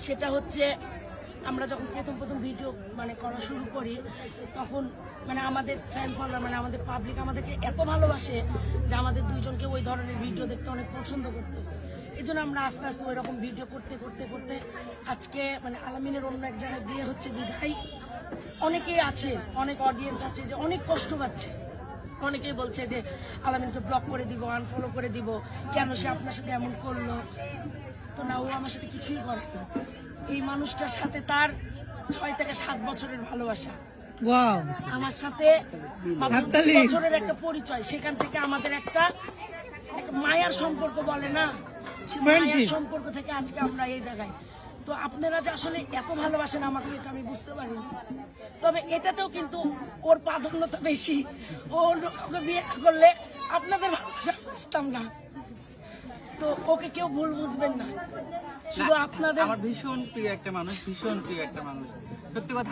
সেটা হচ্ছে আমরা যখন প্রথম ভিডিও মানে করা শুরু করি তখন মানে আমাদের ফ্যান ফলোয়ার মানে আমাদের পাবলিক আমাদেরকে এত ভালোবাসে যে আমাদের দুইজনকে ওই ধরনের ভিডিও দেখতে অনেক পছন্দ করতো। এই জন্য আমরা আস্তে আস্তে ওই রকম ভিডিও করতে আজকে মানে আলামিনের অন্য এক জায়গায় বিয়ে হচ্ছে বিধায় অনেকেই আছে, অনেক অডিয়েন্স আছে যে অনেক কষ্ট পাচ্ছে। অনেকেই বলছে যে আলামিনকে ব্লক করে দিব, আনফলো করে দিব, কেন সে আপনার সাথে এমন করলো। তো না, ও আমার সাথে কিছুই করে না। এই মানুষটার সাথে তার 6 থেকে 7 বছরের ভালোবাসা, আমার সাথে 2 বছরের একটা পরিচয়, সেখান থেকে আমাদের একটা মায়ার সম্পর্ক বলে না, সে মায়ার সম্পর্ক থেকে আজকে আমরা এই জায়গায়। তো আপনারা যে আসলে এত ভালোবাসেন আমাকে, এটা আমি বুঝতে পারিনি। তবে এটাতেও কিন্তু ওর প্রাধান্যতা বেশি। ওকে বিয়ে করলে আপনাদের ভালোবাসা বুঝতাম না। তো ওকে কেউ ভুল বুঝবেন না, শুধু আপনাদের। আমার ভীষণ প্রিয় একটা মানুষ, ভীষণ প্রিয় একটা মানুষ, সত্যি কথা।